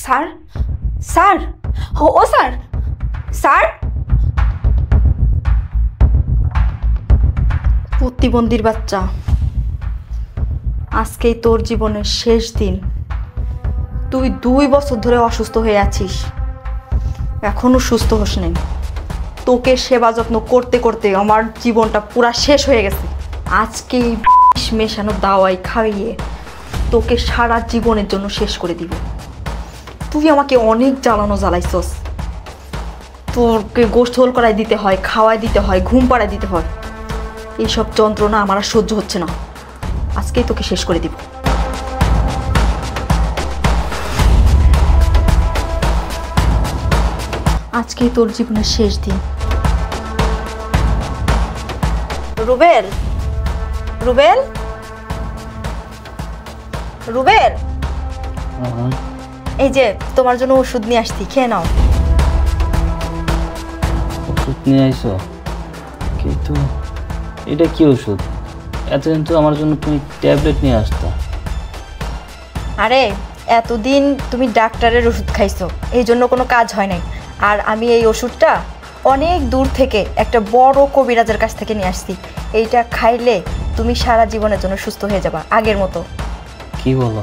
Sir sir ও sir sir প্রতিবন্ধীর বাচ্চা, আজকেই তোর জীবনের শেষ দিন। তুই 2 বছর ধরে অসুস্থ হয়ে আছিস, এখনো সুস্থ হোস নাই। তোকে সেবা যত্ন করতে করতে আমার জীবনটা পুরা শেষ হয়ে গেছে। আজকে বিষ মেশানো দাওয়াই খাইয়ে তোকে সারা জীবনের জন্য শেষ করে দিব। তুই আমাকে অনেক জ্বালানো জ্বালাইছস। তোকে গোসল করাই দিতে হয়, খাওয়াই দিতে হয়, ঘুম পাড়াই দিতে হয়। এইসব যন্ত্রণা আমার আর সহ্য হচ্ছে না। আজকেই তোকে শেষ করে দিব। আজকেই তোর জীবনের শেষ দিন। রুবেল, রুবেল, রুবেল, এই যে তোমার জন্য ওষুধ নিয়ে আসছি, খেয়ে নাও। ওষুধ নিয়ে আইসো? কিন্তু এটা কি ওষুধ? এতদিন তো আমার জন্য তুমি ট্যাবলেট নিয়ে আসতা। আরে এতদিন তুমি ডাক্তারের ওষুধ খাইছো, এই জন্য কোনো কাজ হয় নাই। আর আমি এই ওষুধটা অনেক দূর থেকে একটা বড় কবিরাজের কাছ থেকে নিয়ে আসছি। এইটা খাইলে তুমি সারা জীবনের জন্য সুস্থ হয়ে যাবা আগের মতো। কি বলো,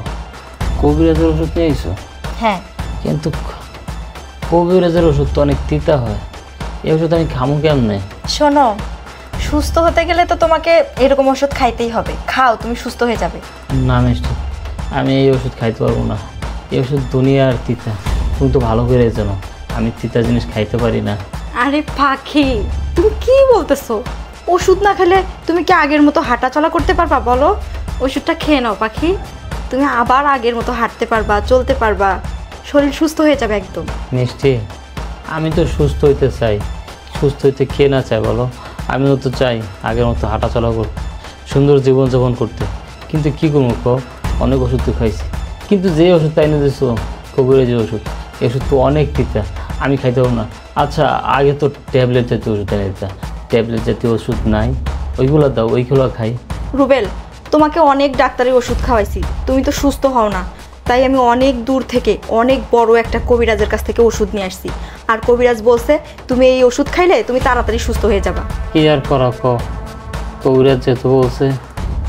কবিরাজের ওষুধ নিয়ে আইসো? হ্যাঁ। কিন্তু কবিরাজের ওষুধ তো অনেক তিতা হয়, এই ওষুধ আমি খামু কেমনে? শোনো, সুস্থ হতে গেলে তো তোমাকে এরকম ওষুধ খাইতেই হবে। খাও, তুমি সুস্থ হয়ে যাবে। না মিষ্টি, আমি এই ওষুধ খাইতে পারবো না। এই ওষুধ দুনিয়ার তিতা। তুমি তো ভালো করে জানো আমি তিতা জিনিস খাইতে পারি না। আরে পাখি, তুমি কি বলতেছো? ওষুধ না খেলে তুমি কি আগের মতো হাঁটা চলা করতে পারবা বলো? ওষুধটা খেয়ে নাও পাখি, তুমি আবার আগের মতো হাঁটতে পারবা, চলতে পারবা, শরীর সুস্থ হয়ে যাবে একদম। মিষ্টি, আমি তো সুস্থ হইতে চাই। সুস্থ হইতে কে না চাই বলো? আমিও তো চাই আগের মতো হাঁটা চলা করতে, সুন্দর জীবনযাপন করতে। কিন্তু কী করবো কো, অনেক ওষুধ তো খাইছি। কিন্তু যে ওষুধটা এনে দিয়েছো, কবিরাজি ওষুধ, এই ওষুধ তো অনেক তিতা, আমি খাইতে পারবো না। আচ্ছা, আগে তো ট্যাবলেট জাতীয় ওষুধ এনে দিতা। ট্যাবলেট জাতীয় ওষুধ নাই, ওইগুলো দাও, ওইগুলো খাই। রুবেল, তোমাকে অনেক ডাক্তারি ওষুধ খাওয়াইছি, তুমি তো সুস্থ হও না। তাই আমি অনেক দূর থেকে অনেক বড় একটা কবিরাজের কাছ থেকে ওষুধ নিয়ে আসছি। আর কবিরাজ বলছে তুমি এই ওষুধ খাইলে তুমি তাড়াতাড়ি সুস্থ হয়ে যাবা। কি আর করা ক, কবিরাজ যেহেতু বলছে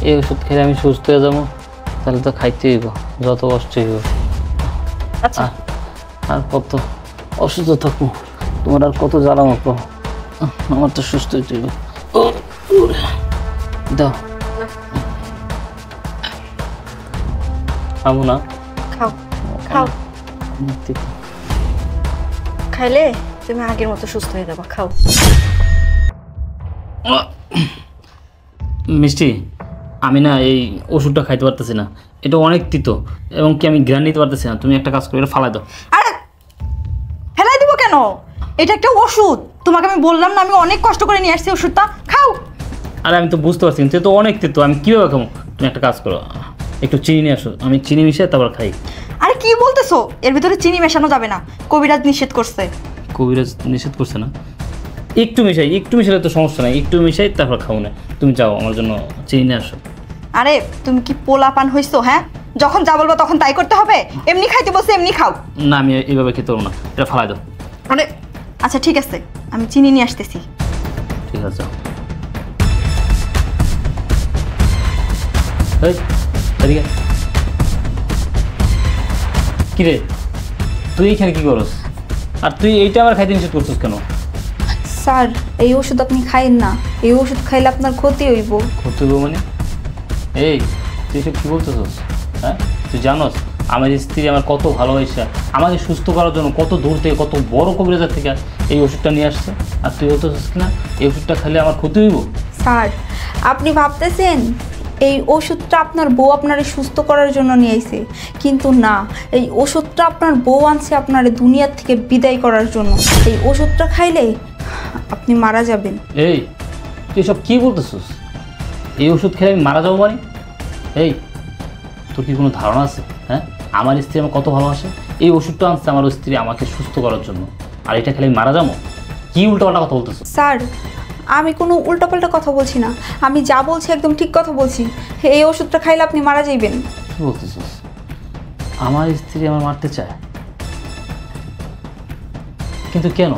এই ওষুধ খেলে আমি সুস্থ হয়ে যাবো, তাহলে তো খাইতেই হইব, যত কষ্টই হইব। আচ্ছা, আর কত অসুস্থ থাকবো, তোমার আর কত জ্বালামো কো, আমার তো সুস্থ হইতে হইব। দাও, খাবো না? খাও খাও, খাইলে তুমি আগের মতো সুস্থ হয়ে যাবা। খাও। মিষ্টি, আমি না এই ওষুধটা খাইতে পারতেছি না, এটা অনেক তিতো এবং কি আমি ঘ্রাণ নিতে পারতেছি না। তুমি একটা কাজ করে এটা ফালাই দাও। আরে ফেলাই দিব কেন? এটা একটা ওষুধ, তোমাকে আমি বললাম না আমি অনেক কষ্ট করে নিয়ে আসছি ওষুধটা। খাও। আরে আমি তো বুঝতে পারছি, কিন্তু তো অনেক তিতো, আমি কীভাবে খাবো? তুমি একটা কাজ করো, একটু চিনি নিয়ে আসো, আমি চিনি মিশিয়ে তারপর খাই। আরে কি বলতেছো? এর ভিতরে চিনি মেশানো যাবে না, কবিরাজ নিষেধ করছে। কবিরাজ নিষেধ করছে না? একটু মিশাই, একটু মিশালে তো সমস্যা নাই, একটু মিশাই তারপর খাও না। তুমি যাও, আমার জন্য চিনি নিয়ে আসো। আরে তুমি কি পোলাপান হইছো? হ্যাঁ, যখন যা বলবো তখন তাই করতে হবে? এমনি খাইতে বলছে এমনি খাও। না, আমি এইভাবে খেতে পারবো না, এটা ফালাই দাও। আরে আচ্ছা ঠিক আছে, আমি চিনি নিয়ে আসতেছি। ঠিক আছে। কিরে, তুই এইখানে কি করস? আর তুই এইটা আবার খাইতে নিষেধ করছিস কেন? স্যার, এই ওষুধ আপনি খাইন না, এই ওষুধ খাইলে আপনার ক্ষতি হইব। ক্ষতি হইব মানে? এই তুই সব কী বলতেছস? হ্যাঁ, তুই জানোস আমার স্ত্রী আমার কত ভালোবাসা, আমাকে সুস্থ করার জন্য কত দূর থেকে, কত বড় কবিরাজার থেকে এই ওষুধটা নিয়ে আসছে। আর তুই বলতেছস কিনা এই ওষুধটা খেলে আমার ক্ষতি হইব? স্যার, আপনি ভাবতেছেন এই ওষুধটা আপনার বউ আপনারে সুস্থ করার জন্য নিয়ে আইছে, কিন্তু না, এই ওষুধটা আপনার বউ আনছে আপনারে দুনিয়ার থেকে বিদায় করার জন্য। এই ওষুধটা খাইলে আপনি মারা যাবেন। এই তুই সব কী বলতেছস? এই ওষুধ খেলে আমি মারা যাবো মানে? এই তোর কি কোনো ধারণা আছে? হ্যাঁ, আমার স্ত্রী আমার কত ভালোবাসে, এই ওষুধটা আনছে আমার স্ত্রী আমাকে সুস্থ করার জন্য, আর এটা খেলে আমি মারা যাবো? কি উল্টাপাল্টা কথা বলতেছ? স্যার, আমি কোনো উল্টাপাল্টা কথা বলছি না, আমি যা বলছি একদম ঠিক কথা বলছি। এই ওষুধটা খাইলে আপনি মারা যাইবেন। কী বলতেছিস? আমার স্ত্রী আমার মারতে চায়, কিন্তু কেন?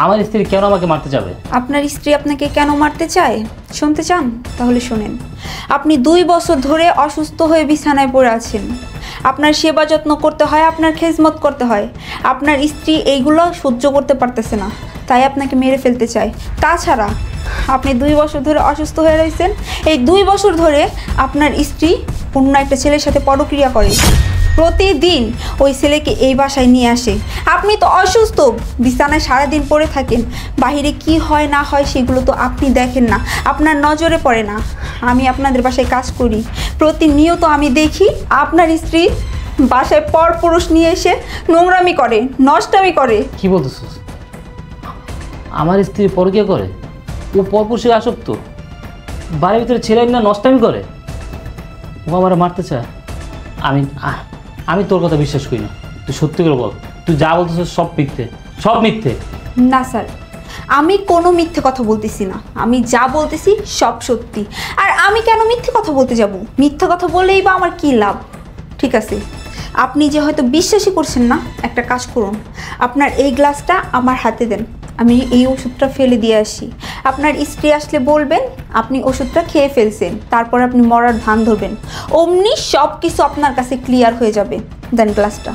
আমার স্ত্রী কেন আমাকে মারতে যাবে? আপনার স্ত্রী আপনাকে কেন মারতে চায় শুনতে চান? তাহলে শোনেন। আপনি 2 বছর ধরে অসুস্থ হয়ে বিছানায় পড়ে আছেন। আপনার সেবা যত্ন করতে হয়, আপনার খেজমত করতে হয়। আপনার স্ত্রী এইগুলো সহ্য করতে পারতেছে না, তাই আপনাকে মেরে ফেলতে চায়। তাছাড়া আপনি 2 বছর ধরে অসুস্থ হয়ে রয়েছেন। এই 2 বছর ধরে আপনার স্ত্রী অন্য একটা ছেলের সাথে পরক্রিয়া করে। প্রতিদিন ওই ছেলেকে এই বাসায় নিয়ে আসে। আপনি তো অসুস্থ, বিছানায় সারাদিন পড়ে থাকেন, বাহিরে কি হয় না হয় সেগুলো তো আপনি দেখেন না, আপনার নজরে পড়ে না। আমি আপনাদের বাসায় কাজ করি, প্রতিনিয়ত আমি দেখি আপনার স্ত্রী বাসায় পরপুরুষ নিয়ে এসে নোংরামি করে, নষ্টামি করে। কি বলতেছিস? আমার স্ত্রী পরকীয়া করে? ও পরপুরুষে আসক্ত, বাড়ির ভিতরে ছেলে না নষ্টামি করে, ও আমার মারতে চায়। আমি তোর কথা বিশ্বাস করি না। তুই সত্যি করে বল, তুই যা বলতেছিস সব মিথ্যে, সব মিথ্যে। না স্যার, আমি কোনো মিথ্যে কথা বলতেছি না। আমি যা বলতেছি সব সত্যি। আর আমি কেন মিথ্যে কথা বলতে যাব? মিথ্যে কথা বলেই বা আমার কী লাভ? ঠিক আছে, আপনি যে হয়তো বিশ্বাসই করছেন না, একটা কাজ করুন, আপনার এই গ্লাসটা আমার হাতে দেন, আমি এই ওষুধটা ফেলে দিয়ে আসি। আপনার স্ত্রী আসলে বলবেন আপনি ওষুধটা খেয়ে ফেলছেন, তারপর আপনি মরার ধান ধরবেন। অমনি সব কিছু আপনার কাছে ক্লিয়ার হয়ে যাবে। দেন গ্লাসটা।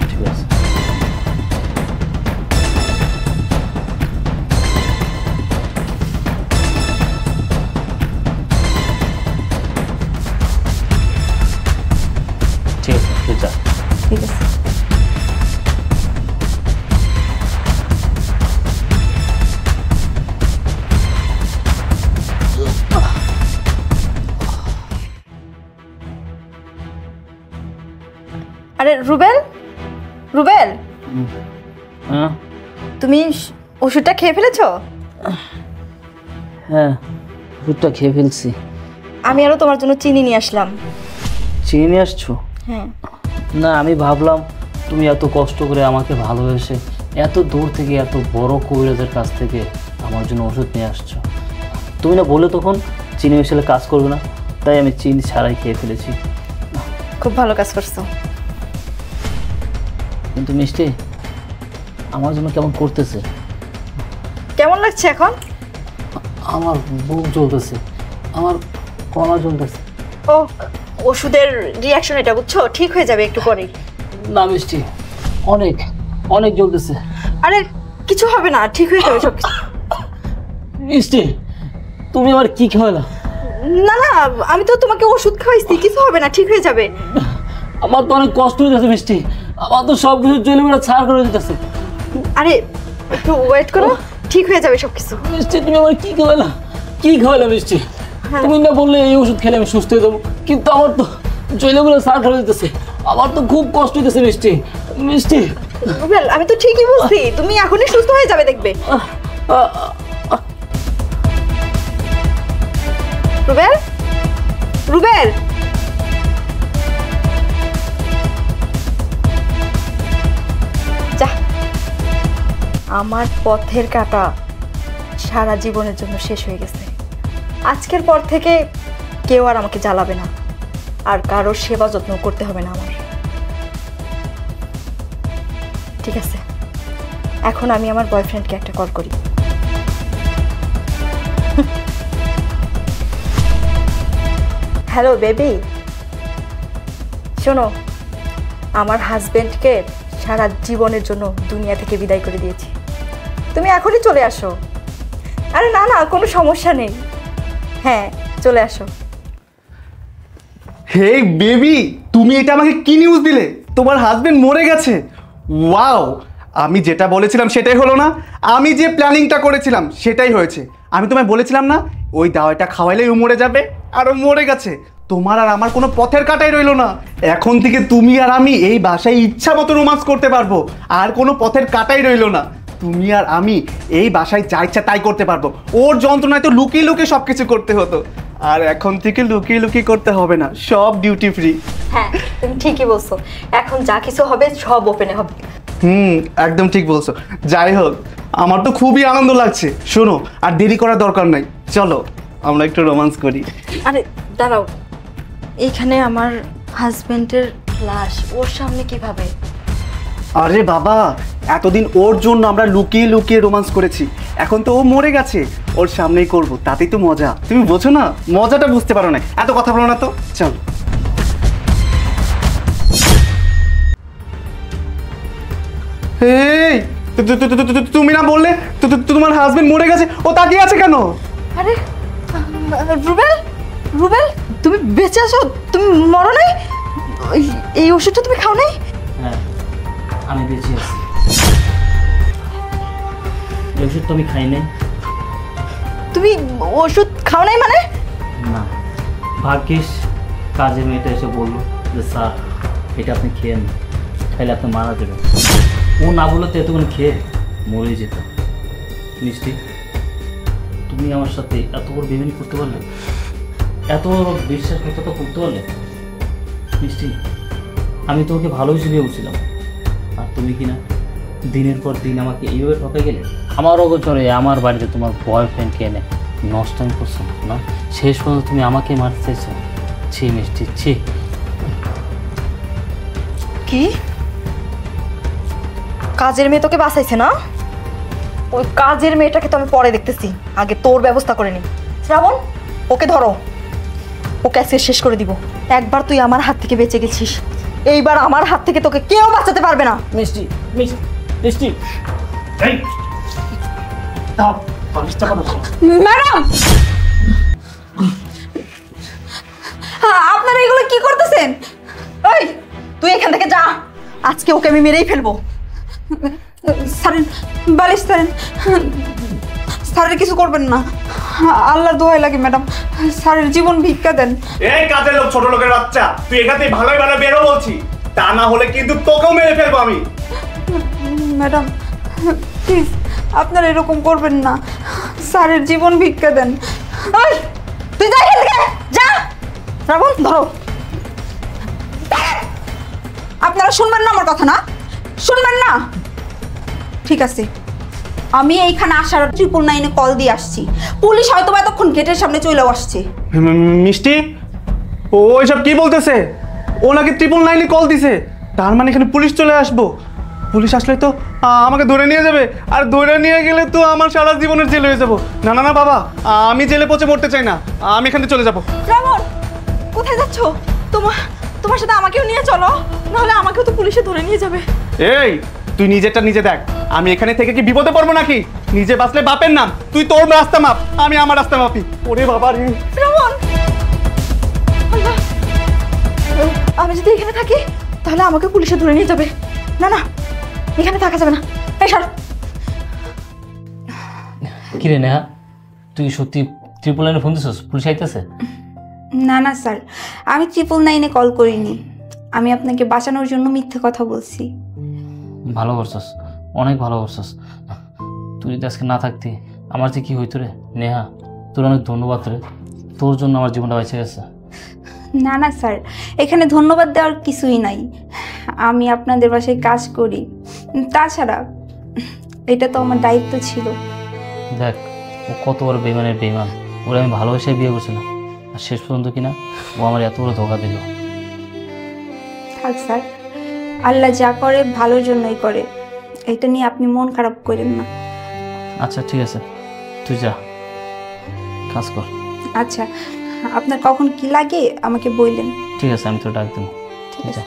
ঠিক আছে। ঠিক আছে, তুই যা। ঠিক আছে। আরে রুবেল, রুবেল, হ্যাঁ তুমি ওষুধটা খেয়ে ফেলেছো? হ্যাঁ, ওষুধটা খেয়ে ফেলছি। আমি আরও তোমার জন্য চিনি নিয়ে আসলাম। চিনি নিয়ে আসছো? হ্যাঁ। না, আমি ভাবলাম তুমি এত কষ্ট করে আমাকে ভালোবেসে এত দূর থেকে, এত বড় কবিরাজের কাছ থেকে আমার জন্য ওষুধ নিয়ে আসছো। তুমি না বলে তখন চিনি মিশালে কাজ করবে না, তাই আমি চিনি ছাড়াই খেয়ে ফেলেছি। খুব ভালো কাজ করছো। কিন্তু মিষ্টি, আমার জন্য কেমন করতেছে? কেমন লাগছে এখন? আমার বুক জ্বলতেছে, আমার কলা জ্বলতেছে। ও, ওষুধের রিয়াকশন এটা, বুঝছো? ঠিক হয়ে যাবে একটু পরেই। না মিষ্টি, অনেক অনেক জ্বলতেছে। আরে কিছু হবে না, ঠিক হয়ে যাবে সব কিছু। মিষ্টি, তুমি আমার কি খাওয়ালা? না না, আমি তো তোমাকে ওষুধ খাওয়াইছি, কিছু হবে না, ঠিক হয়ে যাবে। আমার তো অনেক কষ্ট হয়ে যাচ্ছে মিষ্টি, আমার তো সব কিছু চলে বেড়া ছাড় করে দিতেছে। আরে একটু ওয়েট করো, ঠিক হয়ে যাবে সব কিছু। মিষ্টি, তুমি আমার কি খাওয়ালা? কি খাওয়ালা মিষ্টি? তুমি না বললে এই ওষুধ খেলে আমি সুস্থ হয়ে যাবো, কিন্তু আমার তো চলে বেড়া ছাড় করে দিতেছে। আমার তো খুব কষ্ট হইতেছে মিষ্টি। মিষ্টি, রুবেল, আমি তো ঠিকই বলছি, তুমি এখনই সুস্থ হয়ে যাবে, দেখবে। রুবেল, রুবেল, যা। আমার পথের কাঁটা সারা জীবনের জন্য শেষ হয়ে গেছে। আজকের পর থেকে কেউ আর আমাকে জ্বালাবে না, আর কারোর সেবা যত্ন করতে হবে না আমার। ঠিক আছে, এখন আমি আমার বয়ফ্রেন্ডকে একটা কল করি। হ্যালো বেবি, শোনো, আমার হাজবেন্ডকে সারা জীবনের জন্য দুনিয়া থেকে বিদায় করে দিয়েছি। তুমি এখনই চলে আসো। আরে না না, কোনো সমস্যা নেই। হ্যাঁ, চলে আসো। হে বেবি, তুমি এটা আমাকে কি নিউজ দিলে? তোমার হাজবেন্ড মরে গেছে? ওয়াও, আমি যেটা বলেছিলাম সেটাই হলো না? আমি যে প্ল্যানিংটা করেছিলাম সেটাই হয়েছে। আমি তোমায় বলেছিলাম না ওই দাওয়াটা খাওয়াইলেই ও মরে যাবে, আর ও মরে গেছে। তোমার আর আমার কোনো পথের কাটাই রইলো না। এখন থেকে তুমি আর আমি এই বাসায় ইচ্ছা মতো রোমান্স করতে পারবো, আর কোনো পথের কাটাই রইলো না। তুমি আর আমি এই বাসায় যা ইচ্ছা তাই করতে পারবো। ওর যন্ত্রণায় তো লুকিয়ে লুকিয়ে সব কিছু করতে হতো, আর এখন থেকে লুকিয়ে লুকিয়ে করতে হবে না, সব ডিউটি ফ্রি। হ্যাঁ, তুমি ঠিকই বলছো, এখন যা কিছু হবে সব ওপেনে হবে। একদম ঠিক বলছো। যাই হোক, আমার তো খুবই আনন্দ লাগছে। শোনো, আর দেরি করার দরকার নাই, চলো আমরা একটু রোমান্স করি। আরে দাঁড়াও, এইখানে আমার হাজবেন্ডের লাশ ওর সামনে কিভাবে? আরে বাবা, এতদিন ওর জন্য আমরা লুকিয়ে লুকিয়ে রোমান্স করেছি, এখন তো ও মরে গেছে, ওর সামনেই করব, তাতেই তো মজা। তুমি বোঝো না, মজাটা বুঝতে পারো না, এত কথা বলো না তো, চল। এই তুমি না বললে তোমার হাজবেন্ড মরে গেছে, ও তাকিয়ে আছে কেন? আরে রুবেল, রুবেল তুমি বেঁচে আছো? তুমি মরো নাই? এই ওষুধটা তুমি খাও নাই? হ্যাঁ, আমি বেঁচে আছি। এই ওষুধ তো আমি খাই নাই। তুমি ওষুধ খাও নাই মানে? না, ভাগ্যিস কাজে মেয়েটা এসে বললো যে স্যার এটা আপনি খেয়ে নেন, খাইলে আপনি মারা যাবেন। ও না বললে তো এতক্ষণ খেয়ে মরেই যেত। মিষ্টি, তুমি আমার সাথে এত বড় বেমানি করতে পারলে, এত বড় বিশ্বাসঘাতকতা করতে পারলে? মিষ্টি, আমি তোকে ভালো হিসেবে বলছিলাম, আর তুমি কি না দিনের পর দিন আমাকে এইভাবে ঠকে গেলে। আমার অগোচরে আমার বাড়িতে তোমার বয়ফ্রেন্ডকে এনে নষ্ট করছো না, শেষ পর্যন্ত তুমি আমাকে মারতে চাইছো। ছি মিষ্টি, ছি। কি কাজের মেয়ে তোকে বাঁচাইছে না? ওই কাজের মেয়েটাকে তো আমি পরে দেখতেছি, আগে তোর ব্যবস্থা করে নি। শ্রাবণ, ওকে ধরো, ওকে আজকে শেষ করে দিব। একবার তুই আমার হাত থেকে বেঁচে গেছিস, এইবার আমার হাত থেকে তোকে কেউ বাঁচাতে পারবে না। মিষ্টি, মিষ্টি, মিষ্টি, এই দাও, পালিশটা করো। ম্যাডাম, আপনারা এগুলো কি করতেছেন? এই তুই এখান থেকে যা, আজকে ওকে আমি মেরেই ফেলবো। সারেন, বালিশ সারেন, স্যারের কিছু করবেন না, আল্লাহর দোহাই লাগে ম্যাডাম, স্যারের জীবন ভিক্ষা দেন। এই কাজের লোক, ছোট লোকের বাচ্চা, তুই এখান থেকে ভালোই ভালো বেরো বলছি, তা না হলে কিন্তু তোকেও মেরে ফেলবো আমি। ম্যাডাম প্লিজ আপনারা এরকম করবেন না, স্যারের জীবন ভিক্ষা দেন। এই তুই যা এখান থেকে যা। শ্রাবণ ধরো। আপনারা শুনবেন না আমার কথা? না শুনবেন না? ঠিক আছে, আমি এইখানে আসার 999-এ কল দিয়ে আসছি, পুলিশ হয়তো বা এতক্ষণ গেটের সামনে চলেও আসছে। মিষ্টি, ও এসব কি বলতেছে? ও নাকি 999-এ কল দিছে, তার মানে এখানে পুলিশ চলে আসবো। পুলিশ আসলে তো আমাকে ধরে নিয়ে যাবে, আর ধরে নিয়ে গেলে তো আমার সারা জীবনের জেল হয়ে যাবো। না না না বাবা, আমি জেলে পচে মরতে চাই না, আমি এখান থেকে চলে যাবো। শ্রাবণ কোথায় যাচ্ছ? তোমার সাথে আমাকেও নিয়ে চলো, নাহলে আমাকেও তো পুলিশে ধরে নিয়ে যাবে। এই তুই নিজেরটা নিজে দেখ, আমি এখানে থেকে কি বিপদে পড়বো নাকি? নিজে বাঁচলে বাপের নাম, তুই তোর রাস্তা মাপ, আমি আমার রাস্তা মাপি। ওরে বাবা রে। শ্রাবণ, আল্লাহ, আমি যদি এখানে থাকি তাহলে আমাকে পুলিশে ধরে নিয়ে যাবে। না না, এখানে থাকা যাবে না। এই সর। কিরে নেহা, তুই সত্যি 999-এ ফোন দিছিস? পুলিশ আইতেছে? না না স্যার, আমি 999-এ কল করিনি, আমি আপনাকে বাঁচানোর জন্য মিথ্যে কথা বলছি। ভালো করছস, অনেক ভালো করছস। তুই যদি আজকে না থাকতি আমার যে কি হইতো রে নেহা। তোর অনেক ধন্যবাদ রে, তোর জন্য আমার জীবনটা বেঁচে গেছে। না না স্যার, এখানে ধন্যবাদ দেওয়ার কিছুই নাই, আমি আপনাদের বাসায় কাজ করি, তাছাড়া এটা তো আমার দায়িত্ব ছিল। দেখ ও কত বড় বেইমানের বেইমান, ওরা আমি ভালোবেসে বিয়ে করছিলাম, আর শেষ পর্যন্ত কিনা ও আমার এত বড় ধোকা দিল। থাক স্যার, আল্লাহ যা করে ভালোর জন্যই করে, এটা নিয়ে আপনি মন খারাপ করেন না। আচ্ছা ঠিক আছে, তুই যা কাজ কর। আচ্ছা, আপনার কখন কি লাগে আমাকে বললেন। ঠিক আছে, আমি তোর ডাক দেবো। ঠিক আছে। যা।